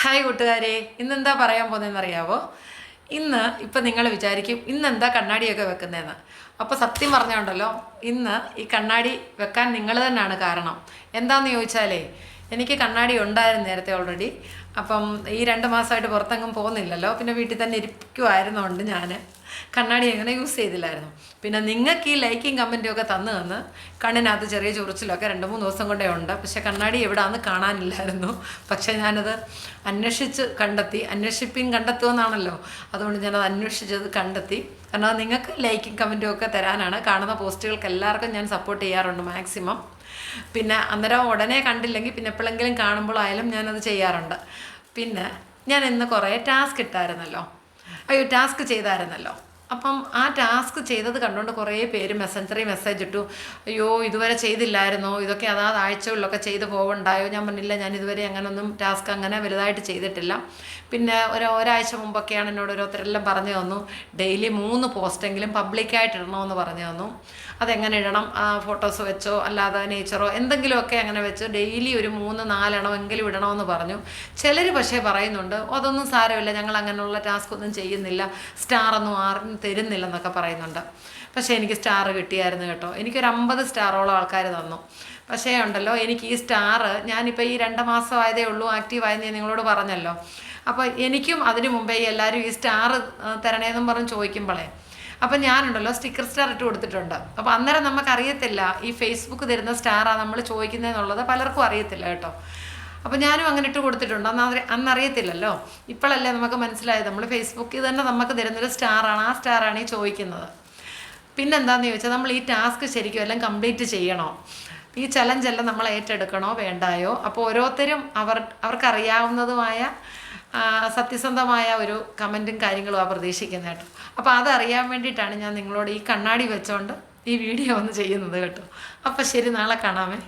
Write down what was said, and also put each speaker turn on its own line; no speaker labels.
Hi കൂട്ടുകാരെ, ഇന്നെന്താ പറയാൻ പോകുന്നതെന്നറിയാവോ? ഇപ്പം നിങ്ങൾ വിചാരിക്കും ഇന്നെന്താ കണ്ണാടിയൊക്കെ വെക്കുന്നതെന്ന്. അപ്പോൾ സത്യം പറഞ്ഞുകൊണ്ടല്ലോ, ഇന്ന് ഈ കണ്ണാടി വെക്കാൻ നിങ്ങൾ തന്നെയാണ് കാരണം. എന്താണെന്ന് ചോദിച്ചാലേ, എനിക്ക് കണ്ണാടി ഉണ്ടായിരുന്നു നേരത്തെ ഓൾറെഡി. അപ്പം ഈ 2 മാസമായിട്ട് പുറത്തെങ്ങും പോകുന്നില്ലല്ലോ, പിന്നെ വീട്ടിൽ തന്നെ ഇരിക്കുമായിരുന്നുകൊണ്ട് ഞാൻ കണ്ണാടി അങ്ങനെ യൂസ് ചെയ്തില്ലായിരുന്നു. പിന്നെ നിങ്ങൾക്ക് ഈ ലൈക്കും കമൻറ്റും ഒക്കെ തന്ന് കണ്ണിനകത്ത് ചെറിയ ചൊറിച്ചിലൊക്കെ 2-3 ദിവസം കൊണ്ടേ ഉണ്ട്. പക്ഷെ കണ്ണാടി എവിടെയാണെന്ന് കാണാനില്ലായിരുന്നു. പക്ഷേ ഞാനത് അന്വേഷിച്ച് കണ്ടെത്തി. കണ്ടെത്തുമെന്നാണല്ലോ, അതുകൊണ്ട് ഞാനത് അന്വേഷിച്ചത് കണ്ടെത്തി. കാരണം അത് നിങ്ങൾക്ക് ലൈക്കും കമൻറ്റും ഒക്കെ തരാനാണ്. കാണുന്ന പോസ്റ്റുകൾക്ക് എല്ലാവർക്കും ഞാൻ സപ്പോർട്ട് ചെയ്യാറുണ്ട് മാക്സിമം. പിന്നെ അന്നേരം ഉടനെ കണ്ടില്ലെങ്കിൽ പിന്നെ എപ്പോഴെങ്കിലും കാണുമ്പോഴായാലും ഞാനത് ചെയ്യാറുണ്ട്. പിന്നെ ഞാൻ ഇന്ന് കുറേ ടാസ്ക് ടാസ്ക് ചെയ്തായിരുന്നല്ലോ. അപ്പം ആ ടാസ്ക് ചെയ്തത് കണ്ടുകൊണ്ട് കുറേ പേര് മെസ്സേജ് ഇട്ടു. അയ്യോ, ഇതുവരെ ചെയ്തില്ലായിരുന്നോ, ഇതൊക്കെ അതാത് ആഴ്ചകളിലൊക്കെ ചെയ്ത് പോകണ്ടായോ? ഞാൻ പറഞ്ഞില്ല, ഞാൻ ഇതുവരെ അങ്ങനൊന്നും ടാസ്ക് അങ്ങനെ വലുതായിട്ട് ചെയ്തിട്ടില്ല. പിന്നെ ഒരാഴ്ച മുമ്പൊക്കെയാണ് എന്നോട് ഓരോരുത്തരെല്ലാം പറഞ്ഞു തന്നു, ഡെയിലി 3 പോസ്റ്റെങ്കിലും പബ്ലിക്കായിട്ട് ഇടണമെന്ന് പറഞ്ഞു തന്നു. അതെങ്ങനെ ഇടണം, ഫോട്ടോസ് വെച്ചോ അല്ലാതെ നേച്ചറോ എന്തെങ്കിലുമൊക്കെ അങ്ങനെ വെച്ച് ഡെയിലി ഒരു 3-4 എണ്ണമെങ്കിലും ഇടണമെന്ന് പറഞ്ഞു. ചിലർ പക്ഷേ പറയുന്നുണ്ട്, അതൊന്നും സാരമില്ല, ഞങ്ങൾ അങ്ങനെയുള്ള ടാസ്ക് ഒന്നും ചെയ്യുന്നില്ല, സ്റ്റാറൊന്നും ആരും തരുന്നില്ലെന്നൊക്കെ പറയുന്നുണ്ട്. പക്ഷേ എനിക്ക് സ്റ്റാർ കിട്ടിയായിരുന്നു കേട്ടോ. എനിക്കൊരു 50 സ്റ്റാറോളം ആൾക്കാർ തന്നു. പക്ഷേ ഉണ്ടല്ലോ, എനിക്ക് ഈ സ്റ്റാർ ഞാനിപ്പോൾ ഈ 2 മാസമായതേ ഉള്ളൂ ആക്റ്റീവായെന്ന് ഞാൻ നിങ്ങളോട് പറഞ്ഞല്ലോ. അപ്പോൾ എനിക്കും അതിനു മുമ്പേ എല്ലാവരും ഈ സ്റ്റാർ തരണേന്നും പറഞ്ഞ് ചോദിക്കുമ്പോഴേ, അപ്പം ഞാനുണ്ടല്ലോ സ്റ്റിക്കർ സ്റ്റാർ ഇട്ട് കൊടുത്തിട്ടുണ്ട്. അപ്പോൾ അന്നേരം നമുക്കറിയത്തില്ല ഈ ഫേസ്ബുക്ക് തരുന്ന സ്റ്റാറാണ് നമ്മൾ ചോദിക്കുന്നതെന്നുള്ളത് പലർക്കും അറിയത്തില്ല കേട്ടോ. അപ്പോൾ ഞാനും അങ്ങനെ ഇട്ട് കൊടുത്തിട്ടുണ്ട്. അന്നറിയത്തില്ലല്ലോ. ഇപ്പോഴല്ലേ നമുക്ക് മനസ്സിലായത് നമ്മൾ ഫേസ്ബുക്കിൽ തന്നെ നമുക്ക് തരുന്നൊരു സ്റ്റാറാണ്, ആ സ്റ്റാറാണ് ഈ ചോദിക്കുന്നത്. പിന്നെന്താണെന്ന് ചോദിച്ചാൽ, നമ്മൾ ഈ ടാസ്ക് ശരിക്കും എല്ലാം കംപ്ലീറ്റ് ചെയ്യണോ, ഈ ചലഞ്ചെല്ലാം നമ്മൾ ഏറ്റെടുക്കണോ വേണ്ടായോ? അപ്പോൾ ഓരോരുത്തരും അവർക്കറിയാവുന്നതുമായ സത്യസന്ധമായ ഒരു കമൻറ്റും കാര്യങ്ങളും പ്രതീക്ഷിക്കുന്നത് കേട്ടോ. അപ്പോൾ അതറിയാൻ വേണ്ടിയിട്ടാണ് ഞാൻ നിങ്ങളോട് ഈ കണ്ണാടി വെച്ചോണ്ട് ഈ വീഡിയോ ഒന്ന് ചെയ്യുന്നത് കേട്ടോ. അപ്പോൾ ശരി, നാളെ കാണാമേ.